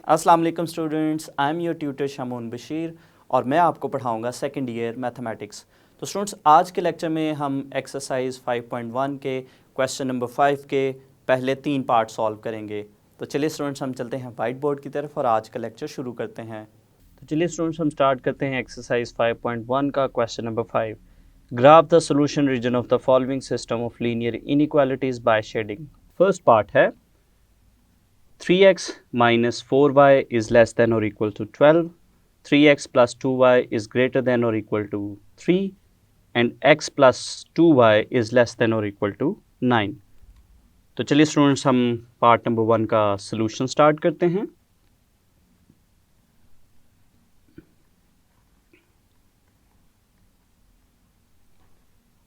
अस्सलाम वालेकुम students, I am your tutor Shamoon Bashir और मैं आपको पढ़ाऊंगा सेकंड ईयर मैथमेटिक्स। तो स्टूडेंट्स, आज के लेक्चर में हम एक्सरसाइज 5.1 के क्वेश्चन नंबर 5 के पहले 3 पार्ट सॉल्व करेंगे। तो चलिए स्टूडेंट्स, हम चलते हैं वाइट बोर्ड की तरफ और आज का लेक्चर शुरू करते हैं। तो चलिए स्टूडेंट्स, हम स्टार्ट करते हैं एक्सरसाइज 5.1 का question number 5। Graph the solution region of the following system of linear inequalities by shading. First part है 3x minus 4y is less than or equal to 12, 3x plus 2y is greater than or equal to 3, and x plus 2y is less than or equal to 9। तो चलिए students, हम part number 1 का solution start करते हैं।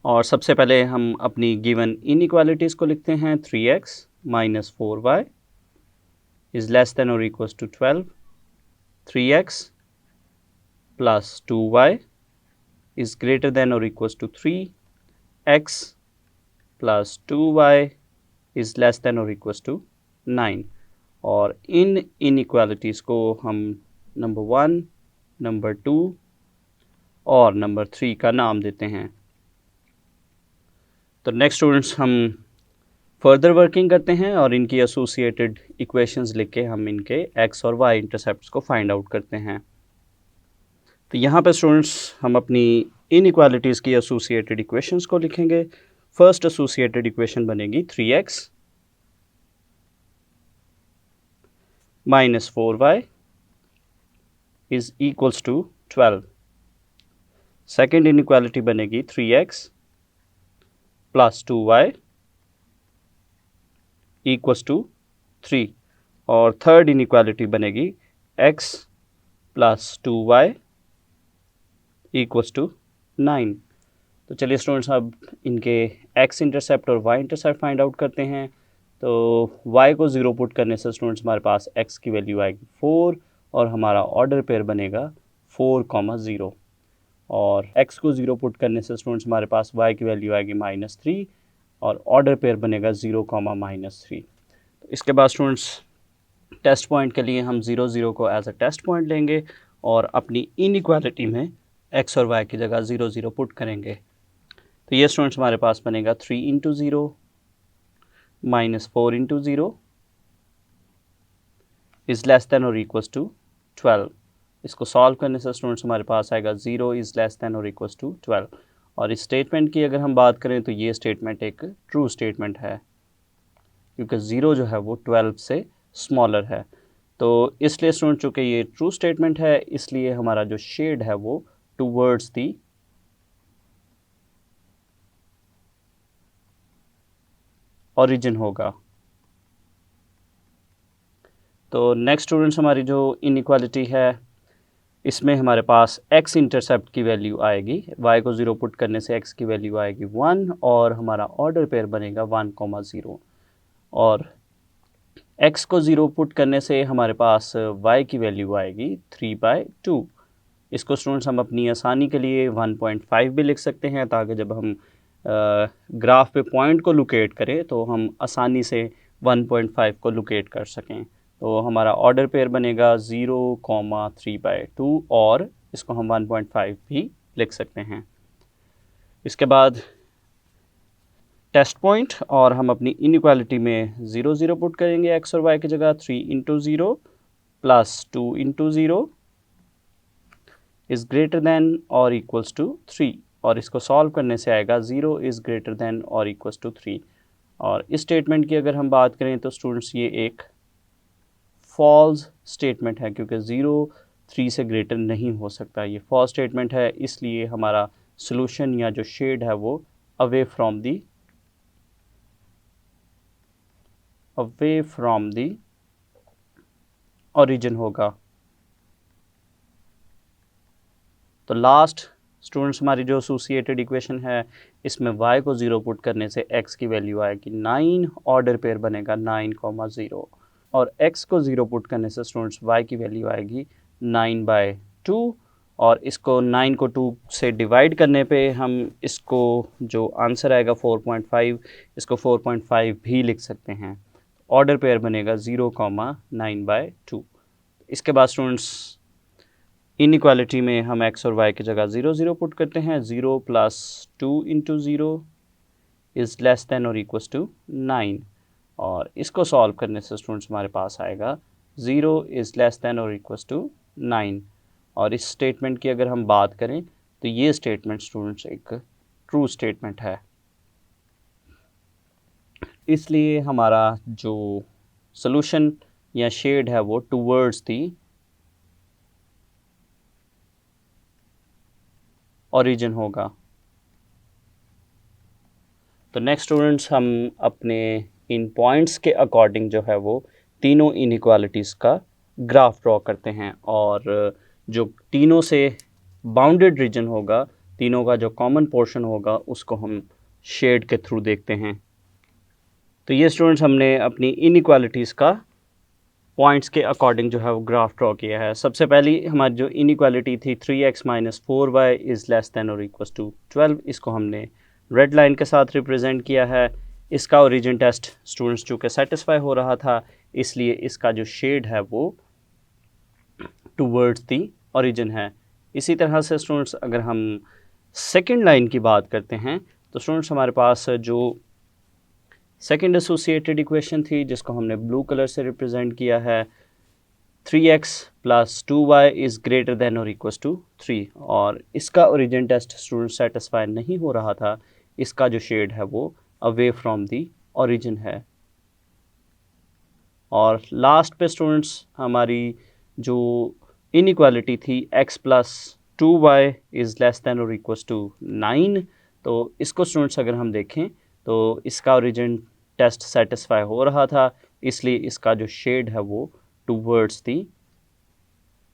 और सबसे पहले हम अपनी गिवन इनइक्वालिटीज़ को लिखते हैं। 3x minus 4y is less than or equals to 12, 3x plus 2y is greater than or equals to 3, x plus 2y is less than or equals to 9। और इन इनइक्वालिटीज़ को हम नंबर 1, नंबर 2 और number 3 का नाम देते हैं। तो next students, हम फर्दर वर्किंग करते हैं और इनकी एसोसिएटेड इक्वेशंस लिख के हम इनके एक्स और वाई इंटरसेप्ट्स को फाइंड आउट करते हैं। तो यहाँ पे स्टूडेंट्स, हम अपनी इनइक्वालिटीज़ की एसोसिएटेड इक्वेशंस को लिखेंगे। फर्स्ट एसोसिएटेड इक्वेशन बनेगी 3x minus 4y is equals to 12। Second inequality बनेगी 3x plus 2y equals to 3। और थर्ड इनइक्वालिटी बनेगी x plus 2y equals to 9। तो चलिए स्टूडेंट्स, अब इनके x इंटरसेप्ट और y इंटरसेप्ट फाइंड आउट करते हैं। तो y को 0 पुट करने से स्टूडेंट्स हमारे पास x की वैल्यू आएगी 4 और हमारा ऑर्डर पेयर बनेगा 4,0। और x को 0 पुट करने से स्टूडेंट्स हमारे पास y की वैल्यू आएगी -3 और ऑर्डर पेयर बनेगा 0, -3। तो इसके बाद स्टूडेंट्स, टेस्ट पॉइंट के लिए हम 0, 0 को एज अ टेस्ट पॉइंट लेंगे और अपनी इनइक्वालिटी में x और y की जगह 0, 0 पुट करेंगे। तो ये स्टूडेंट्स हमारे पास बनेगा 3 into 0 minus 4 into 0 is less than और इक्वल्स टू 12। इसको सॉल्व करने से स्टूडेंट्स हमारे पास आएगा 0 इज़ लेस दैन और इक्वल्स टू 12। और इस स्टेटमेंट की अगर हम बात करें तो ये स्टेटमेंट एक ट्रू स्टेटमेंट है, क्योंकि 0 जो है वो 12 से स्मॉलर है। तो इसलिए स्टूडेंट, चूँकि ये ट्रू स्टेटमेंट है, इसलिए हमारा जो शेड है वो टूवर्ड्स दी ओरिजिन होगा। तो नेक्स्ट स्टूडेंट्स, हमारी जो इनइक्वालिटी है इसमें हमारे पास x इंटरसेप्ट की वैल्यू आएगी, y को 0 पुट करने से x की वैल्यू आएगी 1 और हमारा ऑर्डर पेयर बनेगा 1,0। और x को 0 पुट करने से हमारे पास y की वैल्यू आएगी 3/2। इसको स्टूडेंट्स हम अपनी आसानी के लिए 1.5 भी लिख सकते हैं, ताकि जब हम ग्राफ पे पॉइंट को लोकेट करें तो हम आसानी से 1.5 को लोकेट कर सकें। तो हमारा ऑर्डर पेयर बनेगा 0,3/2 और इसको हम 1.5 भी लिख सकते हैं। इसके बाद टेस्ट पॉइंट और हम अपनी इनइक्वालिटी में 0, 0 पुट करेंगे x और y की जगह। 3 into 0 plus 2 into 0 is greater than और इक्वल्स टू 3 और इसको सॉल्व करने से आएगा 0 इज़ ग्रेटर दैन और इक्वल्स टू 3। और इस स्टेटमेंट की अगर हम बात करें तो स्टूडेंट्स ये एक फॉल्स स्टेटमेंट है, क्योंकि 0 3 से ग्रेटर नहीं हो सकता। ये फॉल्स स्टेटमेंट है, इसलिए हमारा सॉल्यूशन या जो शेड है वो अवे फ्रॉम दी ओरिजिन होगा। तो लास्ट स्टूडेंट्स, हमारी जो एसोसिएटेड इक्वेशन है इसमें y को 0 पुट करने से x की वैल्यू आएगी 9, ऑर्डर पेयर बनेगा 9,0 और x को 0 पुट करने से स्टूडेंट्स y की वैल्यू आएगी 9/2 और इसको 9 को 2 से डिवाइड करने पे हम इसको जो आंसर आएगा 4.5, इसको 4.5 भी लिख सकते हैं। ऑर्डर पेयर बनेगा 0,9/2। इसके बाद स्टूडेंट्स इनइक्वालिटी में हम x और y की जगह 0 0 पुट करते हैं। 0 plus 2 into 0 is less than और इक्वल्स टू 9, और इसको सॉल्व करने से स्टूडेंट्स हमारे पास आएगा 0 इज़ लेस देन और इक्वल्स टू 9। और इस स्टेटमेंट की अगर हम बात करें तो ये स्टेटमेंट स्टूडेंट्स एक ट्रू स्टेटमेंट है, इसलिए हमारा जो सॉल्यूशन या शेड है वो टूवर्ड्स दी ओरिजिन होगा। तो नेक्स्ट स्टूडेंट्स हम अपने इन पॉइंट्स के अकॉर्डिंग जो है वो तीनों इनइक्वालिटीज़ का ग्राफ ड्रॉ करते हैं, और जो तीनों से बाउंडेड रीजन होगा, तीनों का जो कॉमन पोर्शन होगा उसको हम शेड के थ्रू देखते हैं। तो ये स्टूडेंट्स हमने अपनी इनइक्वालिटीज़ का पॉइंट्स के अकॉर्डिंग जो है वो ग्राफ ड्रॉ किया है। सबसे पहली हमारी जो इनइक्वालिटी थी 3x minus 4y is less than और इक्वल्स टू 12, इसको हमने रेड लाइन के साथ रिप्रेजेंट किया है। इसका ओरिजिन टेस्ट स्टूडेंट्स चूँकि सेटिस्फाई हो रहा था, इसलिए इसका जो शेड है वो टूवर्ड्स दी ओरिजिन है। इसी तरह से स्टूडेंट्स अगर हम सेकेंड लाइन की बात करते हैं तो स्टूडेंट्स हमारे पास जो सेकेंड एसोसिएटेड इक्वेशन थी जिसको हमने ब्लू कलर से रिप्रेजेंट किया है, 3x plus 2y is greater than और इक्वल्स टू 3, और इसका ओरिजिन टेस्ट स्टूडेंट सेटिस्फाई नहीं हो रहा था, इसका जो शेड है वो अवे फ्रॉम दी ओरिजिन है। और लास्ट पे स्टूडेंट्स हमारी जो इनइक्वालिटी थी x plus 2y is less than और इक्वल्स टू 9, तो इसको स्टूडेंट्स अगर हम देखें तो इसका ओरिजिन टेस्ट सेटिस्फाई हो रहा था, इसलिए इसका जो शेड है वो टूवर्ड्स दी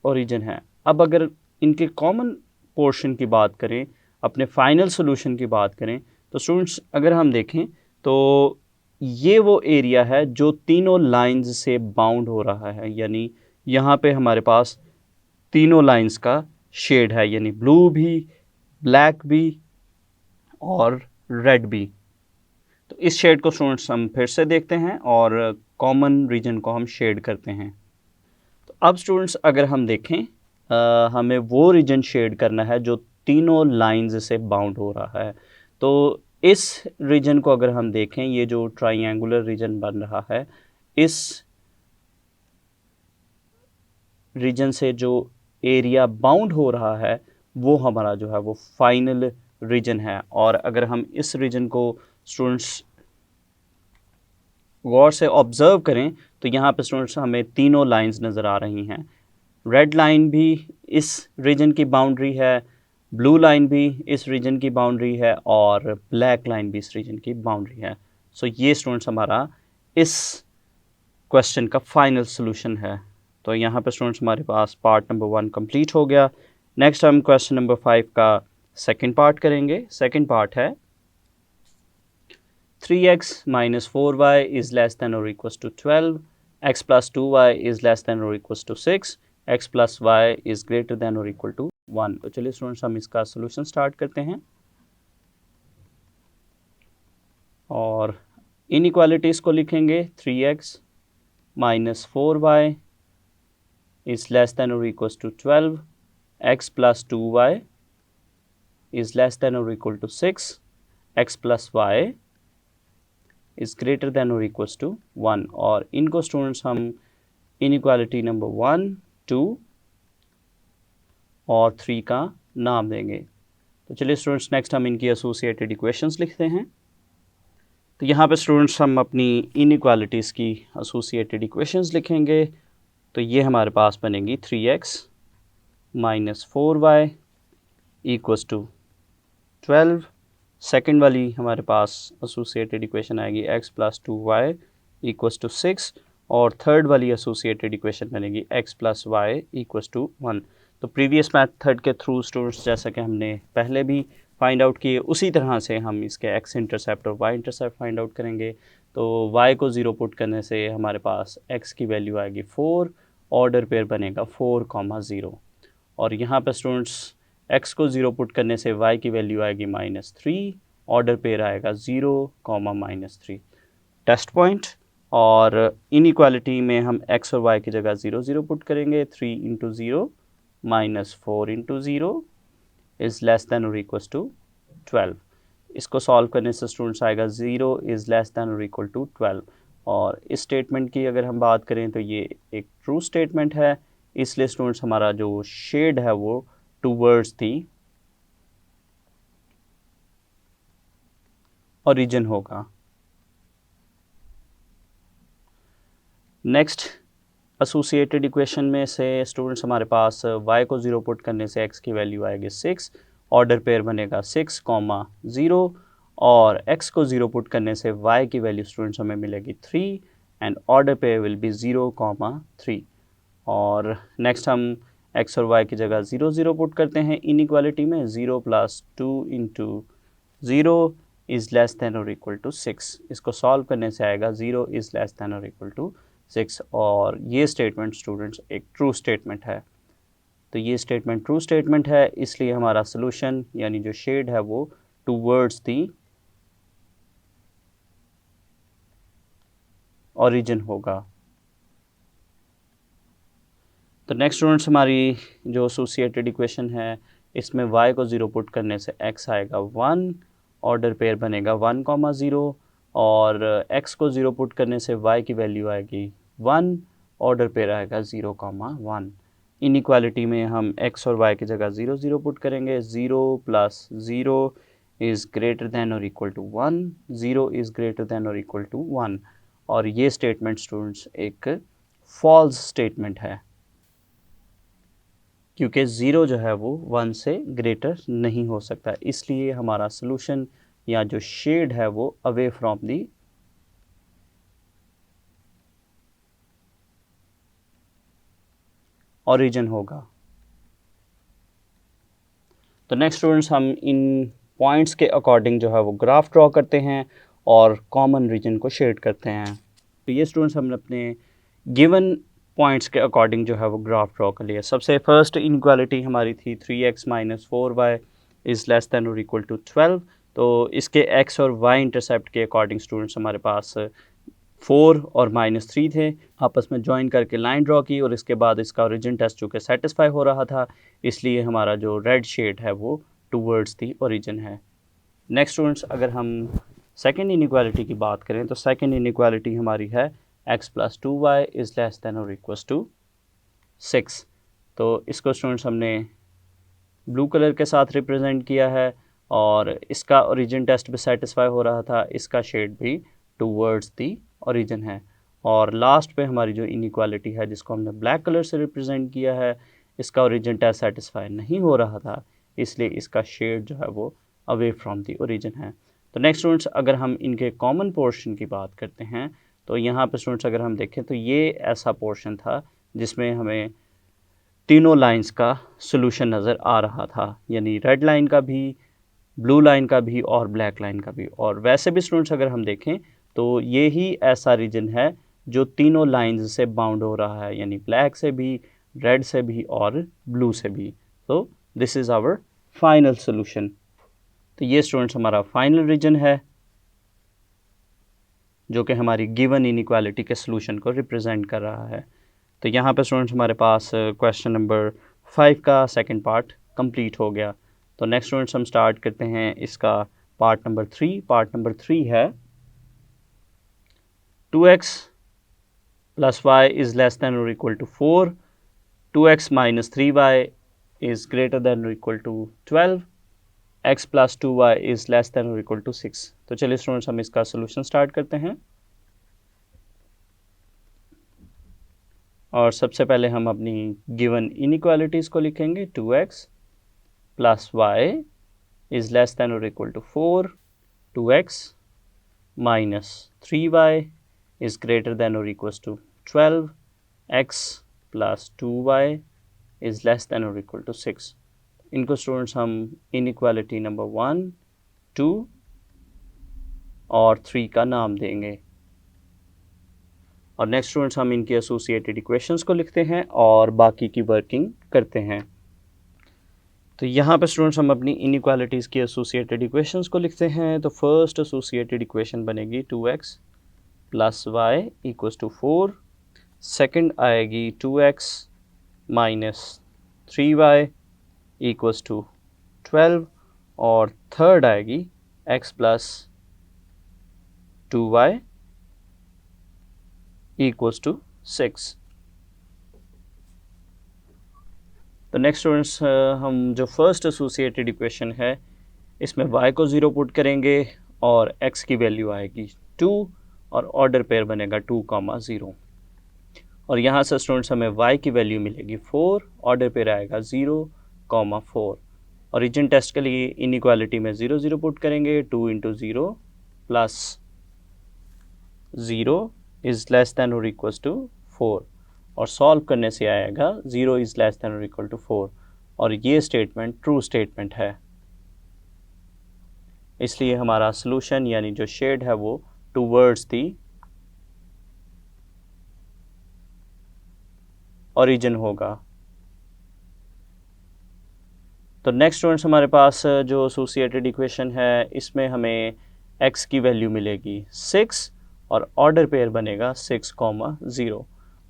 ओरिजिन है। अब अगर इनके कॉमन पोर्शन की बात करें, अपने फाइनल सॉल्यूशन की बात करें, तो स्टूडेंट्स अगर हम देखें तो ये वो एरिया है जो तीनों लाइंस से बाउंड हो रहा है, यानी यहाँ पे हमारे पास तीनों लाइंस का शेड है, यानी ब्लू भी, ब्लैक भी और रेड भी। तो इस शेड को स्टूडेंट्स हम फिर से देखते हैं और कॉमन रीजन को हम शेड करते हैं। तो अब स्टूडेंट्स अगर हम देखें हमें वो रीजन शेड करना है जो तीनों लाइंस से बाउंड हो रहा है। तो इस रीजन को अगर हम देखें, ये जो ट्राइंगुलर रीजन बन रहा है, इस रीजन से जो एरिया बाउंड हो रहा है वो हमारा जो है वो फाइनल रीजन है। और अगर हम इस रीजन को स्टूडेंट्स गौर से ऑब्ज़र्व करें तो यहाँ पे स्टूडेंट्स हमें तीनों लाइंस नज़र आ रही हैं। रेड लाइन भी इस रीजन की बाउंड्री है, ब्लू लाइन भी इस रीजन की बाउंड्री है और ब्लैक लाइन भी इस रीजन की बाउंड्री है। सो ये स्टूडेंट्स हमारा इस क्वेश्चन का फाइनल सोल्यूशन है। तो यहाँ पे स्टूडेंट्स हमारे पास पार्ट नंबर 1 कंप्लीट हो गया। नेक्स्ट हम क्वेश्चन नंबर 5 का सेकंड पार्ट करेंगे। सेकंड पार्ट है 3x minus 4y is less than or equals to 12, x plus 2y is less than or equals to 6, x plus y is greater than or equal to 1। तो चलिए students हम इसका solution start करते हैं और inequalities को लिखेंगे। 3x minus 4y is less than or equals to 12, x plus 2y is less than or equal to 6, x plus y is greater than और इक्वल्स टू 1, और इनको स्टूडेंट्स हम इनइक्वालिटी नंबर 1, 2 और 3 का नाम देंगे। तो चलिए स्टूडेंट्स नेक्स्ट हम इनकी एसोसिएटेड इक्वेशंस लिखते हैं। तो यहाँ पे स्टूडेंट्स हम अपनी इनइक्वालिटीज़ की एसोसिएटेड इक्वेशंस लिखेंगे। तो ये हमारे पास बनेगी 3x minus 4y equals to 12। Second वाली हमारे पास एसोसिएटेड इक्वेशन आएगी x plus 2y equals to 6, और थर्ड वाली एसोसिएटेड इक्वेशन बनेगी x plus y equals to 1। तो प्रीवियस मेथड के थ्रू स्टूडेंट्स जैसा कि हमने पहले भी फाइंड आउट किए, उसी तरह से हम इसके x इंटरसेप्ट और y इंटरसेप्ट फाइंड आउट करेंगे। तो y को 0 पुट करने से हमारे पास x की वैल्यू आएगी 4, ऑर्डर पेयर बनेगा 4,0, और यहाँ पर स्टूडेंट्स x को 0 पुट करने से y की वैल्यू आएगी -3, ऑर्डर पेयर आएगा 0, -3। टेस्ट पॉइंट और इनइक्वालिटी में हम x और y की जगह 0 0 पुट करेंगे। 3 into 0 minus 4 into 0 is less than और इक्वल्स टू 12। इसको सॉल्व करने से स्टूडेंट्स आएगा 0 इज़ लेस दैन और इक्वल टू 12। और इस स्टेटमेंट की अगर हम बात करें तो ये एक ट्रू स्टेटमेंट है, इसलिए स्टूडेंट्स हमारा जो शेड है वो टूवर्ड्स दी ओरिजिन होगा। नेक्स्ट एसोसिएटेड इक्वेशन में से स्टूडेंट्स हमारे पास y को 0 पुट करने से x की वैल्यू आएगी 6, ऑर्डर पेयर बनेगा 6, 0 और x को 0 पुट करने से y की वैल्यू स्टूडेंट्स हमें मिलेगी 3 and order pair will be 0, 3। और नेक्स्ट हम x और y की जगह 0 0 पुट करते हैं इनइक्वालिटी में। 0 plus 2 into 0 is less than और इक्वल टू 6। इसको सॉल्व करने से आएगा 0 इज़ लेस दैन और इक्वल टू 6। और ये स्टेटमेंट स्टूडेंट्स एक ट्रू स्टेटमेंट है। तो ये स्टेटमेंट ट्रू स्टेटमेंट है, इसलिए हमारा सोल्यूशन यानी जो शेड है वो टूवर्ड्स दी ओरिजिन होगा। तो नेक्स्ट स्टूडेंट्स हमारी जो एसोसिएटेड इक्वेशन है इसमें y को 0 पुट करने से x आएगा 1, ऑर्डर पेयर बनेगा 1, 0 और x को 0 पुट करने से y की वैल्यू आएगी 1, ऑर्डर पेयर आएगा 0, 1। इनइक्वालिटी में हम x और y की जगह 0 0 पुट करेंगे। 0 प्लस 0 इज़ ग्रेटर दैन और equal to 1, 0 is greater than और इक्वल टू 1। और ये स्टेटमेंट स्टूडेंट्स एक फॉल्स स्टेटमेंट है, क्योंकि 0 जो है वो 1 से ग्रेटर नहीं हो सकता, इसलिए हमारा सोल्यूशन या जो शेड है वो अवे फ्रॉम दी ओरिजिन होगा। तो नेक्स्ट स्टूडेंट्स हम इन पॉइंट्स के अकॉर्डिंग जो है वो ग्राफ ड्रॉ करते हैं और कॉमन रीजन को शेड करते हैं। तो ये स्टूडेंट्स हमने अपने गिवन पॉइंट्स के अकॉर्डिंग जो है वो ग्राफ ड्रॉ कर लिया। सबसे फर्स्ट इनइक्वालिटी हमारी थी 3x minus 4y is less than और इक्वल टू 12। तो इसके x और y इंटरसेप्ट के अकॉर्डिंग स्टूडेंट्स हमारे पास 4 और -3 थे, आपस में ज्वाइन करके लाइन ड्रॉ की और इसके बाद इसका ओरिजिन टेस्ट चूँकि सेटिस्फाई हो रहा था, इसलिए हमारा जो रेड शेड है वो टूवर्ड्स दी ओरिजिन है। नेक्स्ट स्टूडेंट्स अगर हम सेकेंड इनइक्वालिटी की बात करें तो सेकेंड इनइक्वालिटी हमारी है x plus 2y is less than और इक्वल्स टू 6। तो इसको स्टूडेंट्स हमने ब्लू कलर के साथ रिप्रेजेंट किया है और इसका ओरिजिन टेस्ट भी सेटिस्फाई हो रहा था, इसका शेड भी टूवर्ड्स दी ओरिजिन है। और लास्ट पे हमारी जो इनइक्वालिटी है जिसको हमने ब्लैक कलर से रिप्रेजेंट किया है, इसका ओरिजिन टेस्ट सेटिस्फाई नहीं हो रहा था, इसलिए इसका शेड जो है वो अवे फ्रॉम दी ओरिजिन है। तो नेक्स्ट स्टूडेंट्स अगर हम इनके कॉमन पोर्शन की बात करते हैं तो यहाँ पे स्टूडेंट्स अगर हम देखें तो ये ऐसा पोर्शन था जिसमें हमें तीनों लाइंस का सॉल्यूशन नज़र आ रहा था, यानी रेड लाइन का भी, ब्लू लाइन का भी और ब्लैक लाइन का भी। और वैसे भी स्टूडेंट्स अगर हम देखें तो ये ही ऐसा रीजन है जो तीनों लाइंस से बाउंड हो रहा है, यानी ब्लैक से भी, रेड से भी और ब्लू से भी। तो this is our final solution. तो ये स्टूडेंट्स हमारा फाइनल रीजन है जो कि हमारी गिवन इनइक्वालिटी के सॉल्यूशन को रिप्रेजेंट कर रहा है। तो यहाँ पे स्टूडेंट्स हमारे पास क्वेश्चन नंबर 5 का सेकंड पार्ट कंप्लीट हो गया। तो नेक्स्ट स्टूडेंट्स हम स्टार्ट करते हैं इसका पार्ट नंबर 3। पार्ट नंबर 3 है 2x plus y is less than और equal to 4, 2x minus 3y is greater than और equal to 12, x plus 2y is less than और इक्वल टू 6। तो चलिए स्टूडेंट्स हम इसका सोल्यूशन स्टार्ट करते हैं। और सबसे पहले हम अपनी गिवन इनइक्वालिटीज़ को लिखेंगे। 2x plus y is less than और equal to 4, 2x minus 3y is greater than और equal to 12, x plus 2y is less than और इक्वल टू 6। इनको स्टूडेंट्स हम इनइक्वालिटी नंबर 1, 2 और 3 का नाम देंगे। और नेक्स्ट स्टूडेंट्स हम इनकी एसोसिएटेड इक्वेशंस को लिखते हैं और बाकी की वर्किंग करते हैं। तो यहाँ पे स्टूडेंट्स हम अपनी इनइक्वालिटीज़ की एसोसिएटेड इक्वेशंस को लिखते हैं। तो फर्स्ट एसोसिएटेड इक्वेशन बनेगी 2x plus Y equals to 4, second आएगी 2x minus 3y equals to 12 और थर्ड आएगी x plus 2y equals to 6। तो नेक्स्ट स्टूडेंट्स हम जो फर्स्ट एसोसिएटेड इक्वेशन है इसमें y को 0 पुट करेंगे और x की वैल्यू आएगी 2 और ऑर्डर पेयर बनेगा 2, 0 और यहाँ से स्टूडेंट्स हमें y की वैल्यू मिलेगी 4, ऑर्डर पेयर आएगा 0, 4। ओरिजिन टेस्ट के लिए इनइक्वालिटी में 0, 0 पुट करेंगे, 2 into 0 plus 0 is less than और इक्वल्स टू 4 और सॉल्व करने से आएगा 0 इज़ लेस दैन और इक्वल टू 4 और ये स्टेटमेंट ट्रू स्टेटमेंट है, इसलिए हमारा सॉल्यूशन यानी जो शेड है वो टूवर्ड्स दी ओरिजिन होगा। तो नेक्स्ट स्टूडेंट्स हमारे पास जो एसोसिएटेड इक्वेशन है इसमें हमें x की वैल्यू मिलेगी 6 और ऑर्डर पेयर बनेगा 6, 0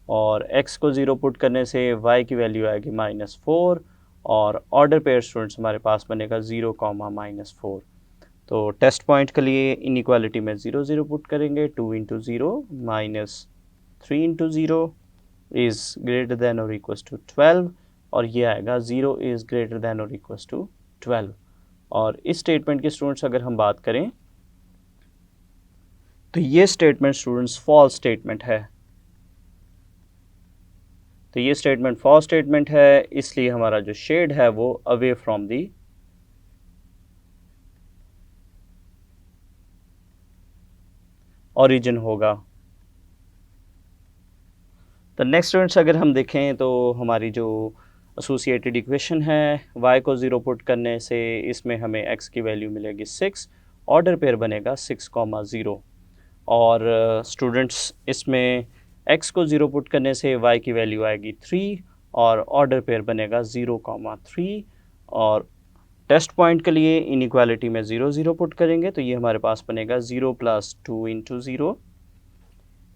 और x को 0 पुट करने से y की वैल्यू आएगी -4 और ऑर्डर पेयर स्टूडेंट्स हमारे पास बनेगा 0, -4। तो टेस्ट पॉइंट के लिए इनइक्वालिटी में 0, 0 पुट करेंगे, 2 into 0 minus 3 into 0 is greater than और इक्वल्स टू 12 और ये आएगा 0 इज़ ग्रेटर दैन और इक्वल्स टू 12। और इस स्टेटमेंट के स्टूडेंट्स अगर हम बात करें तो ये स्टेटमेंट स्टूडेंट्स फॉल्स स्टेटमेंट है। तो ये स्टेटमेंट फॉल्स स्टेटमेंट है, इसलिए हमारा जो शेड है वो अवे फ्रॉम दी ओरिजिन होगा। तो नेक्स्ट स्टूडेंट्स अगर हम देखें तो हमारी जो एसोसिएटेड इक्वेशन है y को 0 पुट करने से इसमें हमें x की वैल्यू मिलेगी 6, ऑर्डर पेयर बनेगा 6, 0 और स्टूडेंट्स इसमें x को 0 पुट करने से y की वैल्यू आएगी 3 और ऑर्डर पेयर बनेगा 0, 3 और टेस्ट पॉइंट के लिए इनइक्वालिटी में 0, 0 पुट करेंगे तो ये हमारे पास बनेगा 0 plus 2 into 0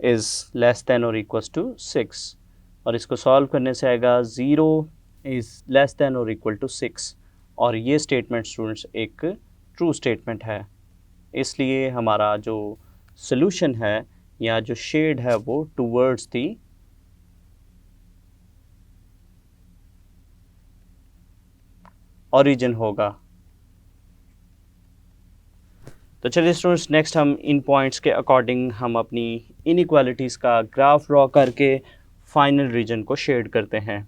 is less than और इक्वल्स टू 6 और इसको सॉल्व करने से आएगा 0 इज़ लेस दैन और इक्वल टू 6 और ये स्टेटमेंट स्टूडेंट्स एक ट्रू स्टेटमेंट है, इसलिए हमारा जो सॉल्यूशन है या जो शेड है वो टूवर्ड्स दी ओरिजिन होगा। तो चलिए स्टूडेंट्स नेक्स्ट हम इन पॉइंट्स के अकॉर्डिंग हम अपनी इनइक्वालिटीज़ का ग्राफ ड्रॉ करके फाइनल रीजन को शेड करते हैं।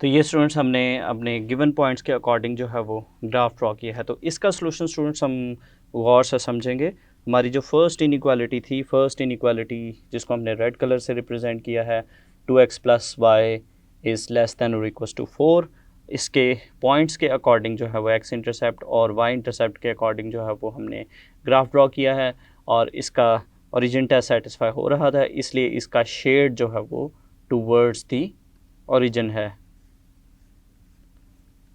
तो ये स्टूडेंट्स हमने अपने गिवन पॉइंट्स के अकॉर्डिंग जो है वो ग्राफ ड्रॉ किया है। तो इसका सॉल्यूशन स्टूडेंट्स हम गौर से समझेंगे। हमारी जो फर्स्ट इनइक्वालिटी थी, फर्स्ट इनइक्वालिटी जिसको हमने रेड कलर से रिप्रेजेंट किया है 2x plus Y is less than और इक्वल्स टू 4, इसके पॉइंट्स के अकॉर्डिंग जो है वो x इंटरसेप्ट और y इंटरसेप्ट के अकॉर्डिंग जो है वो हमने ग्राफ ड्रॉ किया है और इसका ओरिजिन टेस्ट सेटिस्फाई हो रहा था, इसलिए इसका शेड जो है वो टूवर्ड्स दी ओरिजिन है।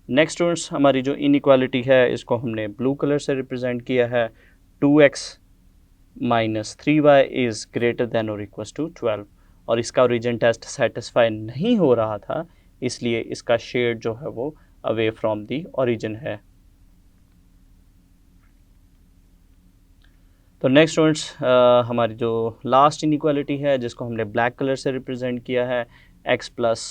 नेक्स्ट स्टूडेंट्स हमारी जो इनइक्वालिटी है इसको हमने ब्लू कलर से रिप्रेजेंट किया है 2x minus 3y is greater than और इक्वल्स टू 12 और इसका ओरिजिन टेस्ट सेटिस्फाई नहीं हो रहा था, इसलिए इसका शेड जो है वो अवे फ्रॉम दी ओरिजिन है। तो नेक्स्ट स्टूडेंट्स हमारी जो लास्ट इनइक्वालिटी है जिसको हमने ब्लैक कलर से रिप्रेजेंट किया है x plus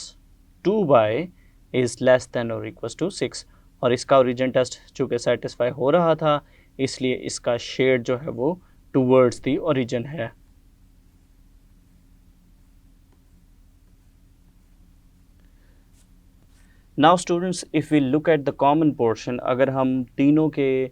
2y is less than और इक्वल्स टू 6 और इसका ओरिजिन टेस्ट चूँकि सेटिस्फाई हो रहा था, इसलिए इसका शेड जो है वो टूवर्ड्स दी ओरिजिन है। Now students if we look at the common portion, अगर हम तीनों के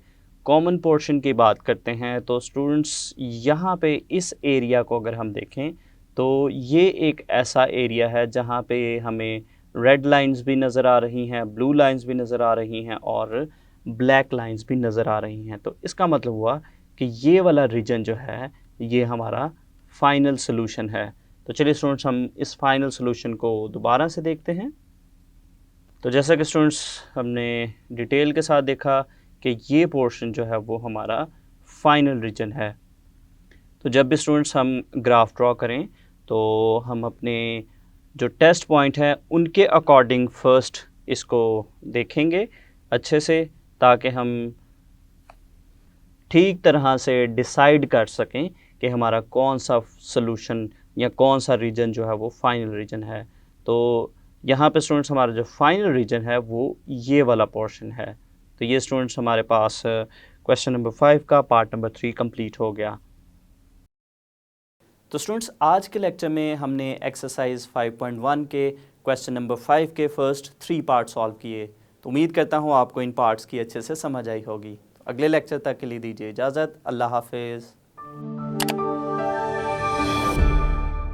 कॉमन पोर्शन की बात करते हैं तो स्टूडेंट्स यहाँ पे इस एरिया को अगर हम देखें तो ये एक ऐसा एरिया है जहाँ पे हमें रेड लाइंस भी नज़र आ रही हैं, ब्लू लाइंस भी नज़र आ रही हैं और ब्लैक लाइंस भी नज़र आ रही हैं। तो इसका मतलब हुआ कि ये वाला रीजन जो है ये हमारा फाइनल सोल्यूशन है। तो चलिए स्टूडेंट्स हम इस फाइनल सोल्यूशन को दोबारा से देखते हैं। तो जैसा कि स्टूडेंट्स हमने डिटेल के साथ देखा कि ये पोर्शन जो है वो हमारा फाइनल रीजन है। तो जब भी स्टूडेंट्स हम ग्राफ ड्रॉ करें तो हम अपने जो टेस्ट पॉइंट हैं उनके अकॉर्डिंग फर्स्ट इसको देखेंगे अच्छे से, ताकि हम ठीक तरह से डिसाइड कर सकें कि हमारा कौन सा सॉल्यूशन या कौन सा रीजन जो है वो फाइनल रीजन है। तो यहाँ पे स्टूडेंट्स हमारा जो फाइनल रीजन है वो ये वाला पोर्शन है। तो ये स्टूडेंट्स हमारे पास क्वेश्चन नंबर 5 का पार्ट नंबर 3 कंप्लीट हो गया। तो स्टूडेंट्स आज के लेक्चर में हमने एक्सरसाइज 5.1 के क्वेश्चन नंबर 5 के फर्स्ट 3 पार्ट सॉल्व किए। तो उम्मीद करता हूँ आपको इन पार्ट्स की अच्छे से समझ आई होगी। तो अगले लेक्चर तक के लिए दीजिए इजाज़त। अल्लाह हाफिज़।